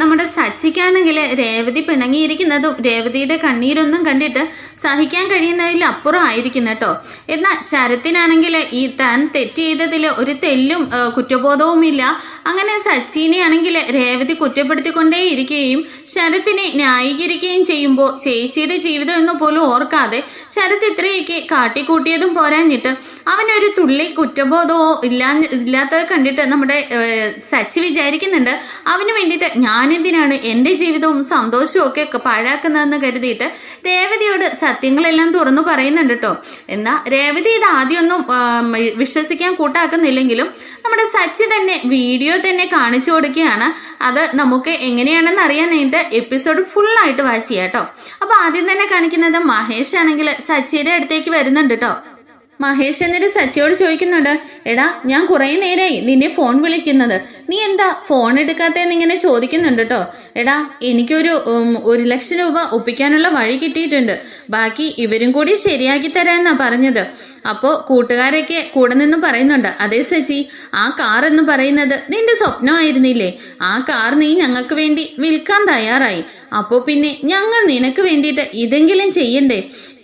നമ്മുടെ സച്ചിക്കാണെങ്കിൽ രേവതി പിണങ്ങിയിരിക്കുന്നതും രേവതിയുടെ കണ്ണീരൊന്നും കണ്ടിട്ട് സഹിക്കാൻ കഴിയുന്നതിൽ അപ്പുറം ആയിരിക്കുന്നു കേട്ടോ. എന്നാൽ ശരത്തിനാണെങ്കിൽ ഈ താൻ തെറ്റ് ചെയ്തതിൽ ഒരു തെല്ലും കുറ്റബോധവുമില്ല. അങ്ങനെ സച്ചിനെ ആണെങ്കിൽ രേവതി കുറ്റപ്പെടുത്തിക്കൊണ്ടേയിരിക്കുകയും ശരത്തിനെ ന്യായീകരിക്കുകയും ചെയ്യുമ്പോൾ ചേച്ചിയുടെ ജീവിതം എന്ന് പോലും ഓർക്കാതെ ശരത്ത് ഇത്രയൊക്കെ കാട്ടിക്കൂട്ടിയതും പോരാഞ്ഞിട്ട് അവനൊരു തുള്ളി കുറ്റബോധമോ ഇല്ലാത്തത് കണ്ടിട്ട് നമ്മുടെ സച്ചി വിചാരിക്കുന്നുണ്ട് അവന് വേണ്ടിയിട്ട് ഞാനെന്തിനാണ് എൻ്റെ ജീവിതവും സന്തോഷവും ഒക്കെ പാഴാക്കുന്നതെന്ന് കരുതിയിട്ട് രേവതിയോട് സത്യങ്ങളെല്ലാം തുറന്നു പറയുന്നുണ്ട് കേട്ടോ. എന്നാൽ രേവതി ഇത് ആദ്യമൊന്നും വിശ്വസിക്കാൻ കൂട്ടാക്കുന്നില്ലെങ്കിലും നമ്മുടെ സച്ചി തന്നെ വീഡിയോ തന്നെ കാണിച്ചു കൊടുക്കുകയാണ്. അത് നമുക്ക് എങ്ങനെയാണെന്ന് അറിയാനായിട്ട് എപ്പിസോഡ് ഫുള്ളായിട്ട് വാച്ച് ചെയ്യാം കേട്ടോ. അപ്പോൾ ആദ്യം തന്നെ കാണിക്കുന്നത് മഹേഷ് ആണെങ്കിൽ സച്ചിയുടെ അടുത്തേക്ക് വരുന്നുണ്ട് കേട്ടോ. മഹേഷ് എന്നിട്ട് സച്ചിയോട് ചോദിക്കുന്നുണ്ട്, എടാ ഞാൻ കുറേ നേരമായി നിന്നെ ഫോൺ വിളിക്കുന്നത്, നീ എന്താ ഫോൺ എടുക്കാത്തതെന്ന് ഇങ്ങനെ ചോദിക്കുന്നുണ്ട് കേട്ടോ. എടാ എനിക്കൊരു 1,00,000 രൂപ ഒപ്പിക്കാനുള്ള വഴി കിട്ടിയിട്ടുണ്ട്, ബാക്കി ഇവരും കൂടി ശരിയാക്കി തരാമെന്നാ പറഞ്ഞത്. അപ്പോൾ കൂട്ടുകാരൊക്കെ കൂടെ നിന്ന് പറയുന്നുണ്ട്, അതേ സച്ചി ആ കാർ എന്ന് പറയുന്നത് നിന്റെ സ്വപ്നമായിരുന്നില്ലേ, ആ കാർ നീ ഞങ്ങൾക്ക് വേണ്ടി വിൽക്കാൻ തയ്യാറായി, അപ്പോൾ പിന്നെ ഞങ്ങൾ നിനക്ക് വേണ്ടിയിട്ട് ഇതെങ്കിലും ചെയ്യണ്ടേ,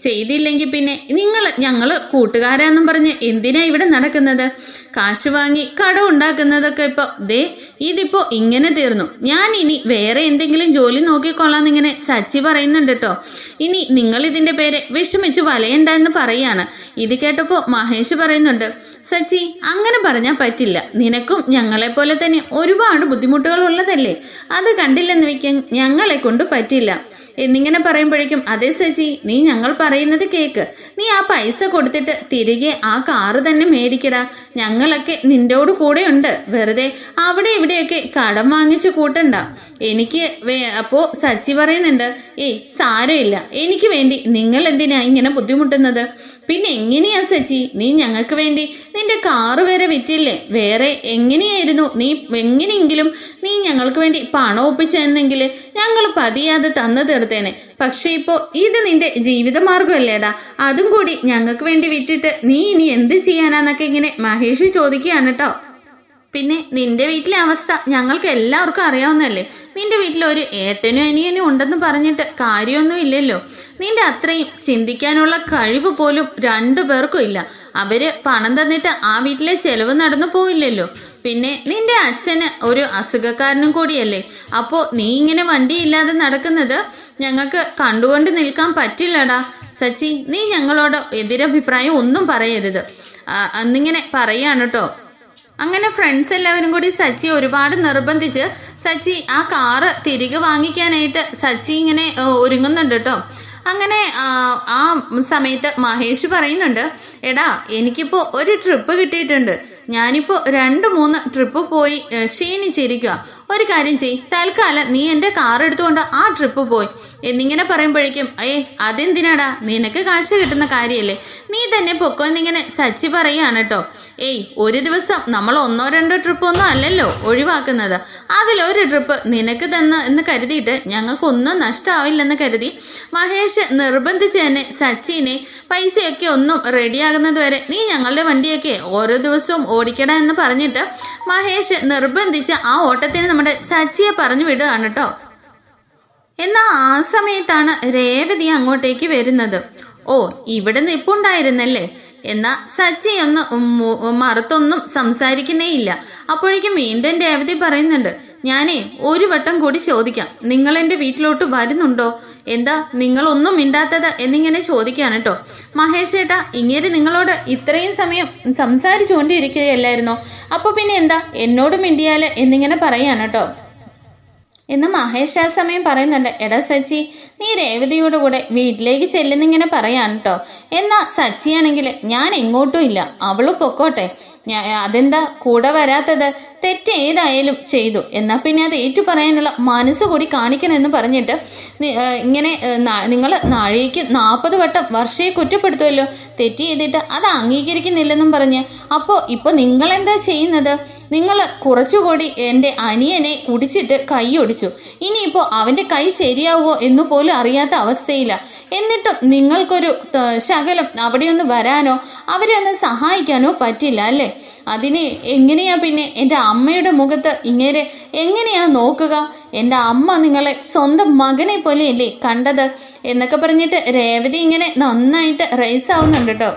ചെയ്തില്ലെങ്കിൽ പിന്നെ ഞങ്ങൾ കൂട്ടുകാരാന്നും പറഞ്ഞ് എന്തിനാ ഇവിടെ നടക്കുന്നത്, കാശ് വാങ്ങി കടം ഉണ്ടാക്കുന്നതൊക്കെ ഇതിപ്പോൾ ഇങ്ങനെ തീർന്നു, ഞാൻ ഇനി വേറെ എന്തെങ്കിലും ജോലി നോക്കിക്കൊള്ളാന്ന് ഇങ്ങനെ സച്ചി പറയുന്നുണ്ട് കേട്ടോ. ഇനി നിങ്ങൾ ഇതിൻ്റെ പേരെ വിഷമിച്ച് വലയണ്ട എന്ന് പറയാണ്. ഇത് കേട്ടപ്പോൾ മഹേഷ് പറയുന്നുണ്ട്, സച്ചി അങ്ങനെ പറഞ്ഞാൽ പറ്റില്ല, നിനക്കും ഞങ്ങളെപ്പോലെ തന്നെ ഒരുപാട് ബുദ്ധിമുട്ടുകൾ ഉള്ളതല്ലേ, അത് കണ്ടില്ലെന്ന് വയ്ക്കാൻ ഞങ്ങളെ കൊണ്ട് പറ്റില്ല എന്നിങ്ങനെ പറയുമ്പോഴേക്കും, അതേ സച്ചി നീ ഞങ്ങൾ പറയുന്നത് കേക്ക്, നീ ആ പൈസ കൊടുത്തിട്ട് തിരികെ ആ കാറ് തന്നെ മേടിക്കടാ, ഞങ്ങളൊക്കെ നിൻ്റെയോട് കൂടെ ഉണ്ട്, വെറുതെ അവിടെ ഇവിടെയൊക്കെ കടം വാങ്ങിച്ച് കൂട്ടണ്ട. അപ്പോൾ സച്ചി പറയുന്നുണ്ട്, സാരമില്ല, എനിക്ക് വേണ്ടി നിങ്ങൾ എന്തിനാ ഇങ്ങനെ ബുദ്ധിമുട്ടുന്നത്, പിന്നെ എങ്ങനെയാ സച്ചി നീ ഞങ്ങൾക്ക് വേണ്ടി നിന്റെ കാറ് വരെ വിറ്റില്ലേ, വേറെ എങ്ങനെയായിരുന്നു എങ്ങനെയെങ്കിലും നീ ഞങ്ങൾക്ക് വേണ്ടി പണം ഒപ്പിച്ചെന്നെങ്കിൽ ഞങ്ങൾ പതിയാതെ തന്നു തീർത്തേനെ, പക്ഷെ ഇപ്പോൾ ഇത് നിന്റെ ജീവിതമാർഗമല്ലേടാ, അതും കൂടി ഞങ്ങൾക്ക് വേണ്ടി വിറ്റിട്ട് നീ ഇനി എന്ത് ചെയ്യാനാന്നൊക്കെ ഇങ്ങനെ മഹേഷ് ചോദിക്കുകയാണ് കേട്ടോ. പിന്നെ നിന്റെ വീട്ടിലെ അവസ്ഥ ഞങ്ങൾക്ക് എല്ലാവർക്കും അറിയാവുന്നതല്ലേ, നിന്റെ വീട്ടിലൊരു ഏട്ടനും അനിയനും ഉണ്ടെന്ന് പറഞ്ഞിട്ട് കാര്യമൊന്നും ഇല്ലല്ലോ, നിന്റെ അത്രയും ചിന്തിക്കാനുള്ള കഴിവ് പോലും 2 പേർക്കും ഇല്ല, അവര് പണം തന്നിട്ട് ആ വീട്ടിലെ ചെലവ് നടന്നു പോയില്ലല്ലോ, പിന്നെ നിന്റെ അച്ഛന് ഒരു അസുഖക്കാരനും കൂടിയല്ലേ, അപ്പോൾ നീ ഇങ്ങനെ വണ്ടിയില്ലാതെ നടക്കുന്നത് ഞങ്ങൾക്ക് കണ്ടുകൊണ്ട് നിൽക്കാൻ പറ്റില്ലടാ സച്ചി, നീ ഞങ്ങളോട് എതിരഭിപ്രായം ഒന്നും പറയരുത് എന്നിങ്ങനെ പറയാണ് കേട്ടോ. അങ്ങനെ ഫ്രണ്ട്സ് എല്ലാവരും കൂടി സച്ചി ഒരുപാട് നിർബന്ധിച്ച് സച്ചി ആ കാറ് തിരികെ വാങ്ങിക്കാനായിട്ട് സച്ചി ഇങ്ങനെ ഒരുങ്ങുന്നുണ്ട് കേട്ടോ. അങ്ങനെ ആ സമയത്ത് മഹേഷ് പറയുന്നുണ്ട്, എടാ എനിക്കിപ്പോൾ ഒരു ട്രിപ്പ് കിട്ടിയിട്ടുണ്ട്, ഞാനിപ്പോൾ 2-3 ട്രിപ്പ് പോയി ക്ഷീണിച്ചിരിക്കുക, ഒരു കാര്യം ചെയ്, തൽക്കാലം നീ എൻ്റെ കാർ എടുത്തുകൊണ്ട് ആ ട്രിപ്പ് പോയി എന്നിങ്ങനെ പറയുമ്പോഴേക്കും, അതെന്തിനാടാ, നിനക്ക് കാശ് കിട്ടുന്ന കാര്യമല്ലേ, നീ തന്നെ പൊക്കോ എന്നിങ്ങനെ സച്ചി പറയുകയാണ് കേട്ടോ. ഒരു ദിവസം നമ്മൾ 1-2 ട്രിപ്പൊന്നും അല്ലല്ലോ ഒഴിവാക്കുന്നത്, അതിലൊരു ട്രിപ്പ് നിനക്ക് എന്ന് കരുതിയിട്ട് ഞങ്ങൾക്കൊന്നും നഷ്ടമാവില്ലെന്ന് കരുതി മഹേഷ് നിർബന്ധിച്ച് തന്നെ സച്ചിനെ പൈസയൊക്കെ ഒന്നും റെഡിയാകുന്നത് വരെ നീ ഞങ്ങളുടെ വണ്ടിയൊക്കെ ഓരോ ദിവസവും ഓടിക്കടാ എന്ന് പറഞ്ഞിട്ട് മഹേഷ് നിർബന്ധിച്ച് ആ ഓട്ടത്തിന് നമ്മുടെ സച്ചിയെ പറഞ്ഞു വിടുകയാണ് കേട്ടോ. എന്നാൽ ആ സമയത്താണ് രേവതി അങ്ങോട്ടേക്ക് വരുന്നത്. ഇവിടെ നിൽപ്പുണ്ടായിരുന്നല്ലേ, എന്നാൽ സച്ചി മറുത്തൊന്നും സംസാരിക്കുന്നേ ഇല്ല. അപ്പോഴേക്കും വീണ്ടും രേവതി പറയുന്നുണ്ട്, ഞാനേ ഒരു വട്ടം കൂടി ചോദിക്കാം, നിങ്ങൾ എൻ്റെ വീട്ടിലോട്ട് വരുന്നുണ്ടോ, എന്താ നിങ്ങളൊന്നും മിണ്ടാത്തത് എന്നിങ്ങനെ ചോദിക്കുകയാണ് കേട്ടോ. മഹേഷ് ഏട്ടാ, ഇങ്ങനെ നിങ്ങളോട് ഇത്രയും സമയം സംസാരിച്ചുകൊണ്ടിരിക്കുകയല്ലായിരുന്നോ, അപ്പോൾ പിന്നെ എന്താ എന്നോട് മിണ്ടിയാൽ എന്നിങ്ങനെ പറയാണ് കേട്ടോ. എന്ന് മഹേഷ് ആ സമയം പറയുന്നുണ്ട്, എടാ സച്ചി നീ രേവതിയോട് കൂടെ വീട്ടിലേക്ക് ചെല്ലുന്നിങ്ങനെ പറയാണ് കേട്ടോ. എന്നാൽ സച്ചിയാണെങ്കിൽ ഞാൻ എങ്ങോട്ടും ഇല്ല, അവള് പൊക്കോട്ടെ, അതെന്താ കൂടെ വരാത്തത്, തെറ്റ് ഏതായാലും ചെയ്തു, എന്നാൽ പിന്നെ അത് ഏറ്റു പറയാനുള്ള മനസ്സ് കൂടി കാണിക്കണമെന്ന് പറഞ്ഞിട്ട് ഇങ്ങനെ നിങ്ങൾ നാഴികയ്ക്ക് 40 വട്ടം വർഷയെ കുറ്റപ്പെടുത്തുമല്ലോ, തെറ്റ് ചെയ്തിട്ട് അത് അംഗീകരിക്കുന്നില്ലെന്നും പറഞ്ഞ്, അപ്പോൾ ഇപ്പോൾ നിങ്ങളെന്താ ചെയ്യുന്നത്, നിങ്ങൾ കുറച്ചുകൂടി എൻ്റെ അനിയനെ കുടിച്ചിട്ട് കൈ ഒടിച്ചു, ഇനിയിപ്പോൾ അവൻ്റെ കൈ ശരിയാവുമോ എന്ന് പോലും അറിയാത്ത അവസ്ഥയില്ല, എന്നിട്ടും നിങ്ങൾക്കൊരു ശകലം അവിടെയൊന്ന് വരാനോ അവരെ ഒന്ന് സഹായിക്കാനോ പറ്റില്ല അല്ലേ, അതിന് എങ്ങനെയാ പിന്നെ എൻ്റെ അമ്മയുടെ മുഖത്ത് ഇങ്ങനെ എങ്ങനെയാ നോക്കുക എൻ്റെ അമ്മ നിങ്ങളെ സ്വന്തം മകനെ പോലെയല്ലേ കണ്ടത് എന്നൊക്കെ പറഞ്ഞിട്ട് രേവതി ഇങ്ങനെ നന്നായിട്ട് റൈസ് ആവുന്നുണ്ട് കേട്ടോ.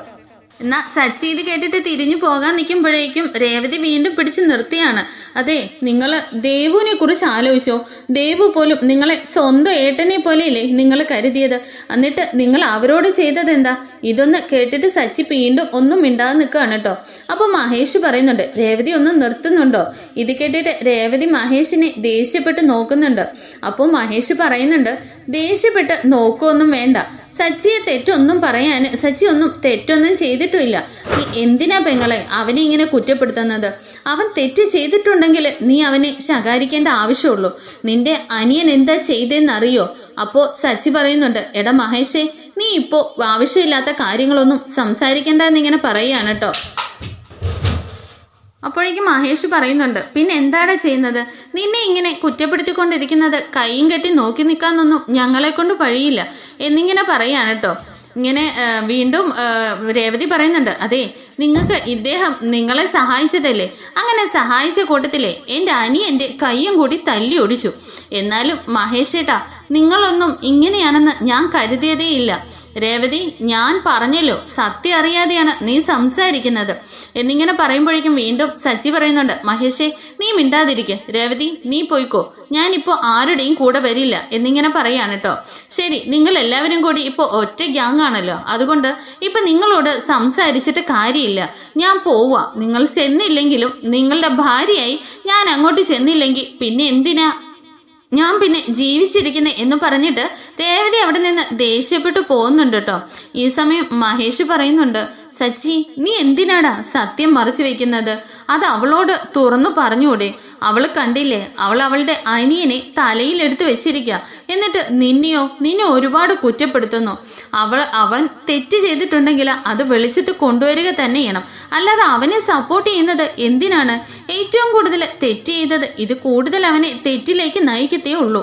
എന്നാൽ സച്ചി ഇത് കേട്ടിട്ട് തിരിഞ്ഞു പോകാൻ നിൽക്കുമ്പോഴേക്കും രേവതി വീണ്ടും പിടിച്ച് നിർത്തിയാണ്. അതെ, നിങ്ങൾ ദേവുവിനെ കുറിച്ച് ആലോചിച്ചോ? ദേവു പോലും നിങ്ങളെ സ്വന്തം ഏട്ടനെ പോലെയല്ലേ നിങ്ങൾ കരുതിയത്. എന്നിട്ട് നിങ്ങൾ അവരോട് ചെയ്തത് എന്താ? ഇതൊന്ന് കേട്ടിട്ട് സച്ചി വീണ്ടും ഒന്നും മിണ്ടാതെ നിൽക്കുകയാണ് കേട്ടോ. അപ്പോൾ മഹേഷ് പറയുന്നുണ്ട്, രേവതി ഒന്ന് നിർത്തുന്നുണ്ടോ? ഇത് കേട്ടിട്ട് രേവതി മഹേഷിനെ ദേഷ്യപ്പെട്ട് നോക്കുന്നുണ്ട്. അപ്പോൾ മഹേഷ് പറയുന്നുണ്ട്, ദേഷ്യപ്പെട്ട് നോക്കുകയൊന്നും വേണ്ട. സച്ചിയെ തെറ്റൊന്നും പറയാൻ സച്ചി ഒന്നും തെറ്റൊന്നും ചെയ്തിട്ടുമില്ല. നീ എന്തിനാ പെങ്ങളെ അവനെ ഇങ്ങനെ കുറ്റപ്പെടുത്തുന്നത്? അവൻ തെറ്റ് ചെയ്തിട്ടുണ്ടെങ്കിൽ നീ അവനെ ശകാരിക്കേണ്ട ആവശ്യമുള്ളൂ. നിന്റെ അനിയൻ എന്താ ചെയ്തതെന്നറിയോ? അപ്പോൾ സച്ചി പറയുന്നുണ്ട്, എടാ മഹേഷേ, നീ ഇപ്പോൾ ആവശ്യമില്ലാത്ത കാര്യങ്ങളൊന്നും സംസാരിക്കേണ്ടെന്നിങ്ങനെ പറയുകയാണ് കേട്ടോ. അപ്പോഴേക്കും മഹേഷ് പറയുന്നുണ്ട്, പിന്നെ എന്താണ് ചെയ്യുന്നത്? നിന്നെ ഇങ്ങനെ കുറ്റപ്പെടുത്തിക്കൊണ്ടിരിക്കുന്നത് കൈയും കെട്ടി നോക്കി നിൽക്കാനൊന്നും ഞങ്ങളെ കൊണ്ട് കഴിയില്ല എന്നിങ്ങനെ പറയാണ് കേട്ടോ. ഇങ്ങനെ വീണ്ടും രേവതി പറയുന്നുണ്ട്, അതെ, നിങ്ങൾക്ക് ഇദ്ദേഹം നിങ്ങളെ സഹായിച്ചതല്ലേ? അങ്ങനെ സഹായിച്ച കൂട്ടത്തിലെ എൻ്റെ അനിയൻ്റെ കൈയും കൂടി തല്ലി ഒടിച്ചു. എന്നാലും മഹേഷേട്ടാ, നിങ്ങളൊന്നും ഇങ്ങനെയാണെന്ന് ഞാൻ കരുതിയതേയില്ല. രേവതി, ഞാൻ പറഞ്ഞല്ലോ, സത്യം അറിയാതെയാണ് നീ സംസാരിക്കുന്നത് എന്നിങ്ങനെ പറയുമ്പോഴേക്കും വീണ്ടും സച്ചി പറയുന്നുണ്ട്, മഹേഷേ, നീ മിണ്ടാതിരിക്കുക. രേവതി, നീ പോയിക്കോ, ഞാനിപ്പോൾ ആരുടെയും കൂടെ വരില്ല എന്നിങ്ങനെ പറയാണ് കേട്ടോ. ശരി, നിങ്ങൾ എല്ലാവരും കൂടി ഇപ്പോൾ ഒറ്റ ഗ്യാങ് ആണല്ലോ, അതുകൊണ്ട് ഇപ്പം നിങ്ങളോട് സംസാരിച്ചിട്ട് കാര്യമില്ല. ഞാൻ പോവാ. നിങ്ങൾ ചെന്നില്ലെങ്കിലും നിങ്ങളുടെ ഭാര്യയായി ഞാൻ അങ്ങോട്ട് ചെന്നില്ലെങ്കിൽ പിന്നെ എന്തിനാ ഞാൻ പിന്നെ ജീവിച്ചിരിക്കുന്നത് എന്ന് പറഞ്ഞിട്ട് രേവതി അവിടെ നിന്ന് ദേഷ്യപ്പെട്ടു പോകുന്നുണ്ട് കേട്ടോ. ഈ സമയം മഹേഷ് പറയുന്നുണ്ട്, സച്ചി, നീ എന്തിനാടാ സത്യം മറച്ചു വെക്കുന്നത്? അത് അവളോട് തുറന്നു പറഞ്ഞൂടെ? അവൾ കണ്ടില്ലേ, അവൾ അവളുടെ അനിയനെ തലയിലെടുത്ത് വെച്ചിരിക്കുക. എന്നിട്ട് നിന്നെ ഒരുപാട് കുറ്റപ്പെടുത്തുന്നു. അവൻ തെറ്റ് ചെയ്തിട്ടുണ്ടെങ്കിൽ അത് വെളിച്ചത്ത് കൊണ്ടുവരിക തന്നെ ചെയ്യണം. അല്ലാതെ അവനെ സപ്പോർട്ട് ചെയ്യുന്നത് എന്തിനാണ്? ഏറ്റവും കൂടുതൽ തെറ്റ് ചെയ്തത് ഇത് കൂടുതൽ അവനെ തെറ്റിലേക്ക് നയിക്കത്തേ ഉള്ളൂ.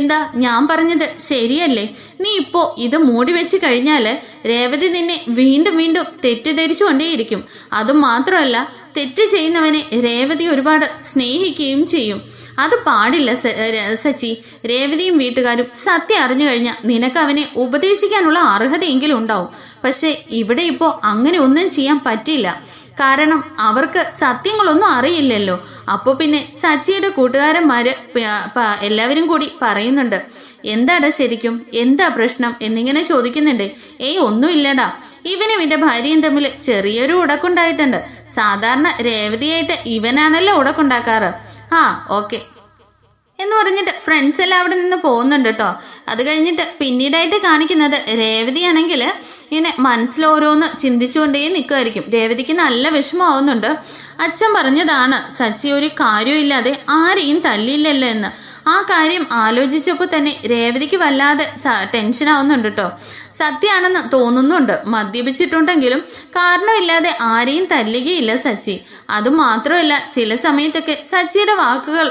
എന്താ ഞാൻ പറഞ്ഞത് ശരിയല്ലേ? നീ ഇപ്പോൾ ഇത് മൂടി വെച്ച് കഴിഞ്ഞാൽ രേവതി നിന്നെ വീണ്ടും വീണ്ടും തെറ്റിദ്ധരിച്ചു കൊണ്ടേയിരിക്കും. അതുമാത്രമല്ല, തെറ്റ് ചെയ്യുന്നവനെ രേവതി ഒരുപാട് സ്നേഹിക്കുകയും ചെയ്യും. അത് പാടില്ല സച്ചി. രേവതിയും വീട്ടുകാരും സത്യം അറിഞ്ഞു കഴിഞ്ഞാൽ നിനക്ക് അവനെ ഉപദേശിക്കാനുള്ള അർഹതയെങ്കിലും ഉണ്ടാവും. പക്ഷേ ഇവിടെ ഇപ്പോൾ അങ്ങനെ ഒന്നും ചെയ്യാൻ പറ്റില്ല. കാരണം അവർക്ക് സത്യങ്ങളൊന്നും അറിയില്ലല്ലോ. അപ്പോൾ പിന്നെ സച്ചിയുടെ കൂട്ടുകാരന്മാർ എല്ലാവരും കൂടി പറയുന്നുണ്ട്, എന്താടാ ശരിക്കും എന്താ പ്രശ്നം എന്നിങ്ങനെ ചോദിക്കുന്നുണ്ട്. ഒന്നുമില്ലടാ, ഇവനും ഇവൻ്റെ ഭാര്യയും തമ്മിൽ ചെറിയൊരു ഉടക്കുണ്ടായിട്ടുണ്ട്. സാധാരണ രേവതിയായിട്ട് ഇവനാണല്ലോ ഉടക്കുണ്ടാക്കാറ്. ഓക്കെ എന്ന് പറഞ്ഞിട്ട് ഫ്രണ്ട്സ് എല്ലാം അവിടെ നിന്ന് പോകുന്നുണ്ട് കേട്ടോ. അത് കഴിഞ്ഞിട്ട് പിന്നീടായിട്ട് കാണിക്കുന്നത് രേവതിയാണെങ്കിൽ ഇങ്ങനെ മനസ്സിൽ ഓരോന്ന് ചിന്തിച്ചുകൊണ്ടേ നിൽക്കുമായിരിക്കും. രേവതിക്ക് നല്ല വിഷമമാവുന്നുണ്ട്. അച്ഛൻ പറഞ്ഞതാണ് സച്ചി ഒരു കാര്യമില്ലാതെ ആരെയും തല്ലില്ലല്ലോ എന്ന്. ആ കാര്യം ആലോചിച്ചപ്പോൾ തന്നെ രേവതിക്ക് വല്ലാതെ ടെൻഷനാവുന്നുണ്ട് കേട്ടോ. സത്യമാണെന്ന് തോന്നുന്നുണ്ട്. മദ്യപിച്ചിട്ടുണ്ടെങ്കിലും കാരണമില്ലാതെ ആരെയും തല്ലുകയില്ല സച്ചി. അതുമാത്രമല്ല, ചില സമയത്തൊക്കെ സച്ചിയുടെ വാക്കുകൾ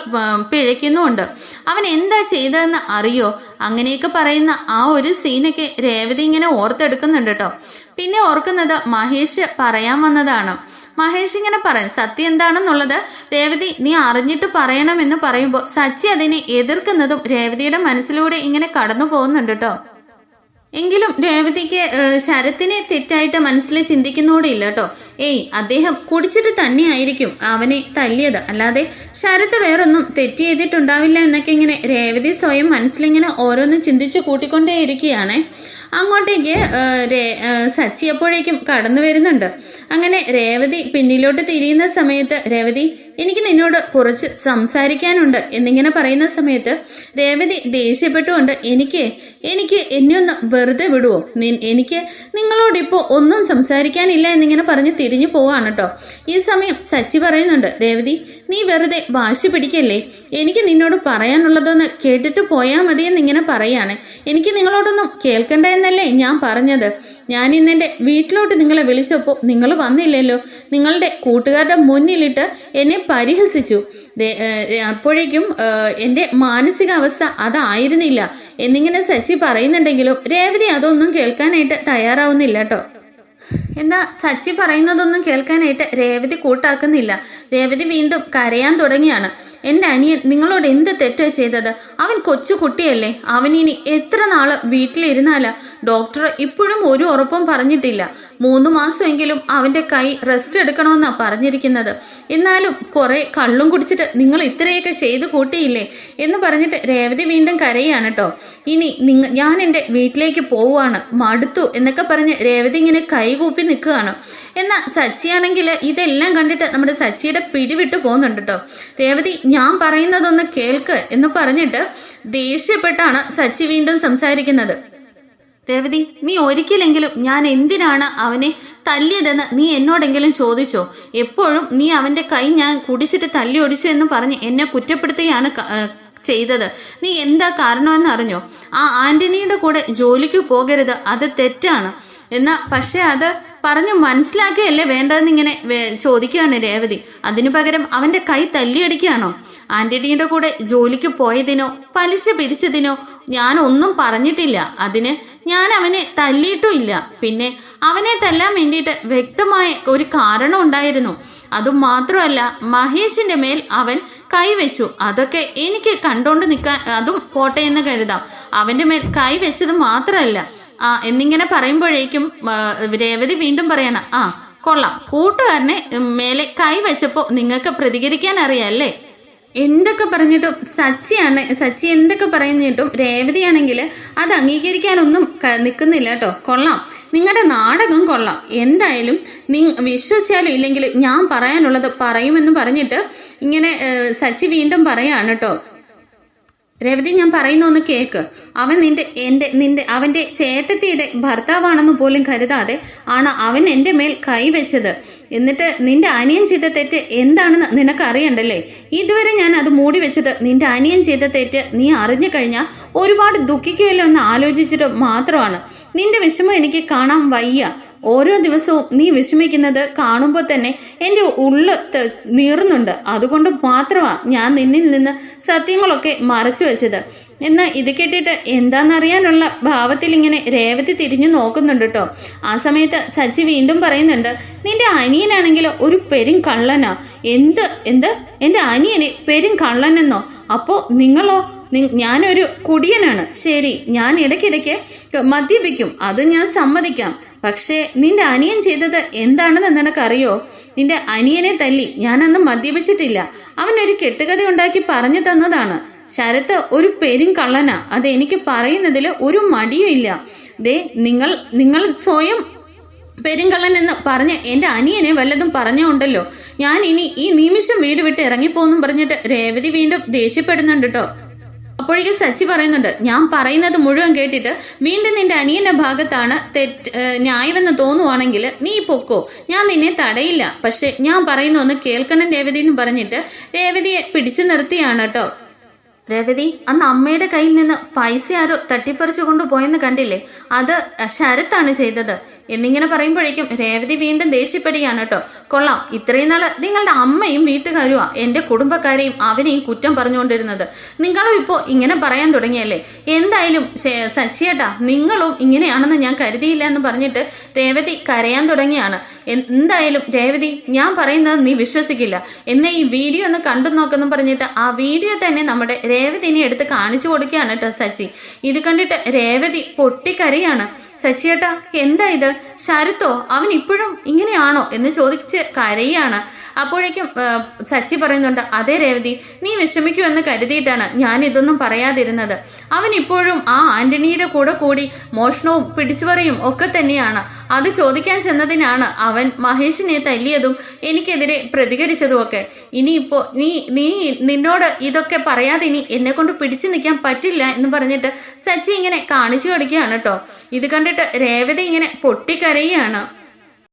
പിഴയ്ക്കുന്നുമുണ്ട്. അവൻ എന്താ ചെയ്തതെന്ന് അറിയോ? അങ്ങനെയൊക്കെ പറയുന്ന ആ ഒരു സീനൊക്കെ രേവതി ഇങ്ങനെ ഓർത്തെടുക്കുന്നുണ്ട് കേട്ടോ. പിന്നെ ഓർക്കുന്നത് മഹേഷ് പറയാൻ വന്നതാണ്. മഹേഷ് ഇങ്ങനെ പറയും, സത്യം എന്താണെന്നുള്ളത് രേവതി നീ അറിഞ്ഞിട്ട് പറയണമെന്ന് പറയുമ്പോൾ സച്ചി അതിനെ എതിർക്കുന്നതും രേവതിയുടെ മനസ്സിലൂടെ ഇങ്ങനെ കടന്നു പോകുന്നുണ്ട് കേട്ടോ. എങ്കിലും രേവതിക്ക് ശരത്തിനെ തെറ്റായിട്ട് മനസ്സിൽ ചിന്തിക്കുന്നോടില്ല കേട്ടോ. അദ്ദേഹം കുടിച്ചിട്ട് തന്നെയായിരിക്കും അവനെ തല്ലിയത്, അല്ലാതെ ശരത്ത് വേറൊന്നും തെറ്റ് ചെയ്തിട്ടുണ്ടാവില്ല എന്നൊക്കെ ഇങ്ങനെ രേവതി സ്വയം മനസ്സിലിങ്ങനെ ഓരോന്നും ചിന്തിച്ച് കൂട്ടിക്കൊണ്ടേയിരിക്കുകയാണ്. അങ്ങോട്ടേക്ക് സച്ചി അപ്പോഴേക്കും കടന്നു വരുന്നുണ്ട്. അങ്ങനെ രേവതി പിന്നിലോട്ട് തിരിയുന്ന സമയത്ത്, രേവതി, എനിക്ക് നിന്നോട് കുറച്ച് സംസാരിക്കാനുണ്ട് എന്നിങ്ങനെ പറയുന്ന സമയത്ത് രേവതി ദേഷ്യപ്പെട്ടുകൊണ്ട്, എനിക്ക് എന്നെ ഒന്ന് വെറുതെ വിടുവോ? എനിക്ക് നിങ്ങളോടിപ്പോൾ ഒന്നും സംസാരിക്കാനില്ല എന്നിങ്ങനെ പറഞ്ഞ് തിരിഞ്ഞു പോവാണ് കേട്ടോ. ഈ സമയം സച്ചി പറയുന്നുണ്ട്, രേവതി, നീ വെറുതെ വാശി പിടിക്കല്ലേ. എനിക്ക് നിന്നോട് പറയാനുള്ളതൊന്ന് കേട്ടിട്ട് പോയാൽ മതിയെന്നിങ്ങനെ പറയാണ്. എനിക്ക് നിങ്ങളോടൊന്നും കേൾക്കണ്ട എന്നല്ലേ ഞാൻ പറഞ്ഞത്. ഞാൻ ഇന്നെൻ്റെ വീട്ടിലോട്ട് നിങ്ങളെ വിളിച്ചപ്പോൾ നിങ്ങൾ വന്നില്ലല്ലോ. നിങ്ങളുടെ കൂട്ടുകാരുടെ മുന്നിലിട്ട് എന്നെ പരിഹസിച്ചു. അപ്പോഴേക്കും എൻ്റെ മാനസികാവസ്ഥ അതായിരുന്നില്ല എന്നിങ്ങനെ സച്ചി പറയുന്നുണ്ടെങ്കിലും രേവതി അതൊന്നും കേൾക്കാനായിട്ട് തയ്യാറാവുന്നില്ല കേട്ടോ. എന്താ സച്ചി പറയുന്നതൊന്നും കേൾക്കാനായിട്ട് രേവതി കൂട്ടാക്കുന്നില്ല. രേവതി വീണ്ടും കരയാൻ തുടങ്ങിയാണ്. എൻ്റെ അനിയൻ നിങ്ങളോട് എന്ത് തെറ്റാ ചെയ്തത്? അവൻ കൊച്ചു കുട്ടിയല്ലേ, അവനിനി എത്ര നാള് വീട്ടിലിരുന്നാലാ? ഡോക്ടർ ഇപ്പോഴും ഒരു ഉറപ്പും പറഞ്ഞിട്ടില്ല. 3 മാസമെങ്കിലും അവൻ്റെ കൈ റെസ്റ്റ് എടുക്കണമെന്നാണ് പറഞ്ഞിരിക്കുന്നത്. എന്നാലും കുറേ കള്ളും കുടിച്ചിട്ട് നിങ്ങൾ ഇത്രയൊക്കെ ചെയ്ത് കൂട്ടിയില്ലേ എന്ന് പറഞ്ഞിട്ട് രേവതി വീണ്ടും കരയാണ് കേട്ടോ. ഇനി ഞാൻ എൻ്റെ വീട്ടിലേക്ക് പോവുകയാണ്, മടുത്തു എന്നൊക്കെ പറഞ്ഞ് രേവതി ഇങ്ങനെ കൈകൂപ്പി നിൽക്കുകയാണ്. എന്നാൽ സച്ചിയാണെങ്കിൽ ഇതെല്ലാം കണ്ടിട്ട് നമ്മുടെ സച്ചിയുടെ പിടിവിട്ട് പോകുന്നുണ്ട് കേട്ടോ. രേവതി ഞാൻ പറയുന്നതൊന്ന് കേൾക്ക് എന്ന് പറഞ്ഞിട്ട് ദേഷ്യപ്പെട്ടാണ് സച്ചി വീണ്ടും സംസാരിക്കുന്നത്. രേവതി, നീ ഒരിക്കലെങ്കിലും ഞാൻ എന്തിനാണ് അവനെ തല്ലിയതെന്ന് നീ എന്നോടെങ്കിലും ചോദിച്ചോ? എപ്പോഴും നീ അവൻ്റെ കൈ ഞാൻ കുടിച്ചിട്ട് തല്ലി ഒടിച്ചു എന്ന് പറഞ്ഞ് എന്നെ കുറ്റപ്പെടുത്തുകയാണ് ചെയ്തത്. നീ എന്താ കാരണമെന്ന് അറിഞ്ഞോ? ആ ആൻ്റണിയുടെ കൂടെ ജോലിക്ക് പോകരുത്, അത് തെറ്റാണ് പക്ഷേ അത് പറഞ്ഞു മനസ്സിലാക്കുകയല്ലേ വേണ്ടതെന്നിങ്ങനെ ചോദിക്കുകയാണ് രേവതി. അതിനു പകരം അവൻ്റെ കൈ തല്ലിയടിക്കുകയാണോ? ആൻ്റണിയുടെ കൂടെ ജോലിക്ക് പോയതിനോ പലിശ പിരിച്ചതിനോ ഞാൻ ഒന്നും പറഞ്ഞിട്ടില്ല. അതിന് ഞാൻ അവനെ തല്ലിയിട്ടുമില്ല. പിന്നെ അവനെ തല്ലാൻ വേണ്ടിയിട്ട് വ്യക്തമായ ഒരു കാരണം ഉണ്ടായിരുന്നു. അതുമാത്രമല്ല, മഹേഷിൻ്റെ മേൽ അവൻ കൈവച്ചു. അതൊക്കെ എനിക്ക് കണ്ടോണ്ട് നിൽക്കാൻ അതും പോട്ടെ എന്ന് കരുതാം. അവൻ്റെ മേൽ കൈവച്ചത് മാത്രമല്ല എന്നിങ്ങനെ പറയുമ്പോഴേക്കും രേവതി വീണ്ടും പറയണം, കൊള്ളാം, കൂട്ടുകാരനെ മേലെ കൈവച്ചപ്പോൾ നിങ്ങൾക്ക് പ്രതികരിക്കാൻ അറിയാമല്ലേ? എന്തൊക്കെ പറഞ്ഞിട്ടും സച്ചി എന്തൊക്കെ പറഞ്ഞിട്ടും രേവതിയാണെങ്കിൽ അത് അംഗീകരിക്കാനൊന്നും നിൽക്കുന്നില്ല കേട്ടോ. കൊള്ളാം, നിങ്ങളുടെ നാടകം കൊള്ളാം. എന്തായാലും വിശ്വസിച്ചാലും ഇല്ലെങ്കിൽ ഞാൻ പറയാനുള്ളത് പറയുമെന്ന് പറഞ്ഞിട്ട് ഇങ്ങനെ സച്ചി വീണ്ടും പറയാണ് കേട്ടോ. രേവതി, ഞാൻ പറയുന്ന ഒന്ന് കേക്ക്. അവൻ അവൻ്റെ ചേട്ടത്തിയുടെ ഭർത്താവാണെന്ന് പോലും കരുതാതെ ആണ് അവൻ എൻ്റെ മേൽ കൈവച്ചത്. എന്നിട്ട് നിന്റെ അനിയൻ ചെയ്ത തെറ്റ് എന്താണെന്ന് നിനക്ക് അറിയണ്ടല്ലേ? ഇതുവരെ ഞാൻ അത് മൂടി വെച്ചത് നിന്റെ അനിയൻ ചെയ്ത തെറ്റ് നീ അറിഞ്ഞു കഴിഞ്ഞാൽ ഒരുപാട് ദുഃഖിക്കുകയല്ലോ എന്ന് ആലോചിച്ചിട്ട് മാത്രമാണ്. നിന്റെ വിഷമം എനിക്ക് കാണാൻ വയ്യ. ഓരോ ദിവസവും നീ വിഷമിക്കുന്നത് കാണുമ്പോൾ തന്നെ എൻ്റെ ഉള്ള് നീറുന്നുണ്ട്. അതുകൊണ്ട് മാത്രമാണ് ഞാൻ നിന്നിൽ നിന്ന് സത്യങ്ങളൊക്കെ മറച്ചു വെച്ചത്. എന്നാൽ ഇത് കേട്ടിട്ട് എന്താണെന്നറിയാനുള്ള ഭാവത്തിൽ ഇങ്ങനെ രേവതി തിരിഞ്ഞു നോക്കുന്നുണ്ട് കേട്ടോ. ആ സമയത്ത് സച്ചി വീണ്ടും പറയുന്നുണ്ട്, നിന്റെ അനിയനാണെങ്കിൽ ഒരു പെരും കള്ളനാ. എന്ത് എൻ്റെ അനിയനെ പെരും കള്ളനെന്നോ? അപ്പോൾ നിങ്ങളോ? ഞാനൊരു കുടിയനാണ്, ശരി, ഞാൻ ഇടയ്ക്കിടയ്ക്ക് മദ്യപിക്കും, അത് ഞാൻ സമ്മതിക്കാം. പക്ഷേ നിന്റെ അനിയൻ ചെയ്തത് എന്താണെന്ന് നിനക്കറിയോ? നിന്റെ അനിയനെ തല്ലി. ഞാനന്ന് മദ്യപിച്ചിട്ടില്ല. അവനൊരു കെട്ടുകഥ ഉണ്ടാക്കി പറഞ്ഞു തന്നതാണ്. ശരത്ത് ഒരു പെരും കള്ളനാ, അത് എനിക്ക് പറയുന്നതിൽ ഒരു മടിയും ഇല്ല. നിങ്ങൾ സ്വയം പെരുങ്കള്ളൻ എന്ന് പറഞ്ഞ് എൻ്റെ അനിയനെ വല്ലതും പറഞ്ഞുണ്ടല്ലോ. ഞാൻ ഇനി ഈ നിമിഷം വീട് വിട്ട് ഇറങ്ങിപ്പോന്നും പറഞ്ഞിട്ട് രേവതി വീണ്ടും ദേഷ്യപ്പെടുന്നുണ്ട് കേട്ടോ. അപ്പോഴേക്കും സച്ചി പറയുന്നുണ്ട്, ഞാൻ പറയുന്നത് മുഴുവൻ കേട്ടിട്ട് വീണ്ടും നിന്റെ അനിയൻ്റെ ഭാഗത്താണ് ന്യായമെന്ന് തോന്നുവാണെങ്കിൽ നീ പൊക്കോ, ഞാൻ നിന്നെ തടയില്ല. പക്ഷെ ഞാൻ പറയുന്ന ഒന്ന് കേൾക്കണം രേവതി എന്ന് പറഞ്ഞിട്ട് രേവതിയെ പിടിച്ചു നിർത്തിയാണ് കേട്ടോ. രേവതി, അന്ന് അമ്മയുടെ കയ്യിൽ നിന്ന് പൈസ ആരോ തട്ടിപ്പറിച്ചു കൊണ്ടുപോയെന്ന് കണ്ടില്ലേ? അത് ശരത്താണ് ചെയ്തത് എന്നിങ്ങനെ പറയുമ്പോഴേക്കും രേവതി വീണ്ടും ദേഷ്യപ്പെടുകയാണ് കേട്ടോ. കൊള്ളാം, ഇത്രയും നാൾ നിങ്ങളുടെ അമ്മയും വീട്ടുകാരുമാ എൻ്റെ കുടുംബക്കാരെയും അവനെയും കുറ്റം പറഞ്ഞുകൊണ്ടിരുന്നത്. നിങ്ങളും ഇപ്പോൾ ഇങ്ങനെ പറയാൻ തുടങ്ങിയല്ലേ? എന്തായാലും സച്ചിയേട്ടാ, നിങ്ങളും ഇങ്ങനെയാണെന്ന് ഞാൻ കരുതിയില്ല എന്ന് പറഞ്ഞിട്ട് രേവതി കരയാൻ തുടങ്ങിയാണ്. എന്തായാലും രേവതി, ഞാൻ പറയുന്നത് നീ വിശ്വസിക്കില്ല. എന്നെ ഈ വീഡിയോ ഒന്ന് കണ്ടു നോക്കെന്ന് പറഞ്ഞിട്ട് ആ വീഡിയോ തന്നെ നമ്മുടെ രേവതിനെ എടുത്ത് കാണിച്ചു കൊടുക്കുകയാണ് കേട്ടോ സച്ചി. ഇത് കണ്ടിട്ട് രേവതി പൊട്ടിക്കരയാണ്. സച്ചിയേട്ടാ, എന്താ ഇത്? ശരത്തോ? അവൻ ഇപ്പോഴും ഇങ്ങനെയാണോ എന്ന് ചോദിച്ച് കരയാണ്. അപ്പോഴേക്കും സച്ചി പറയുന്നുണ്ട്, അതേ രേവതി, നീ വിഷമിക്കൂ എന്ന് കരുതിയിട്ടാണ് ഞാൻ ഇതൊന്നും പറയാതിരുന്നത്. അവൻ ഇപ്പോഴും ആ ആൻ്റണിയുടെ കൂടെ കൂടി മോഷണവും പിടിച്ചുപറിയും ഒക്കെ തന്നെയാണ്. അത് ചോദിക്കാൻ ചെന്നതിനാണ് അവൻ മഹേഷിനെ തല്ലിയതും എനിക്കെതിരെ പ്രതികരിച്ചതും ഒക്കെ. ഇനിയിപ്പോൾ നിന്നോട് ഇതൊക്കെ പറയാതെ ഇനി എന്നെ കൊണ്ട് പിടിച്ചു നിൽക്കാൻ പറ്റില്ല എന്ന് പറഞ്ഞിട്ട് സച്ചി ഇങ്ങനെ കാണിച്ചു കൊടുക്കുകയാണ് കേട്ടോ. ഇത് കണ്ടിട്ട് രേവതി ഇങ്ങനെ പൊട്ടിക്കരയാണ്.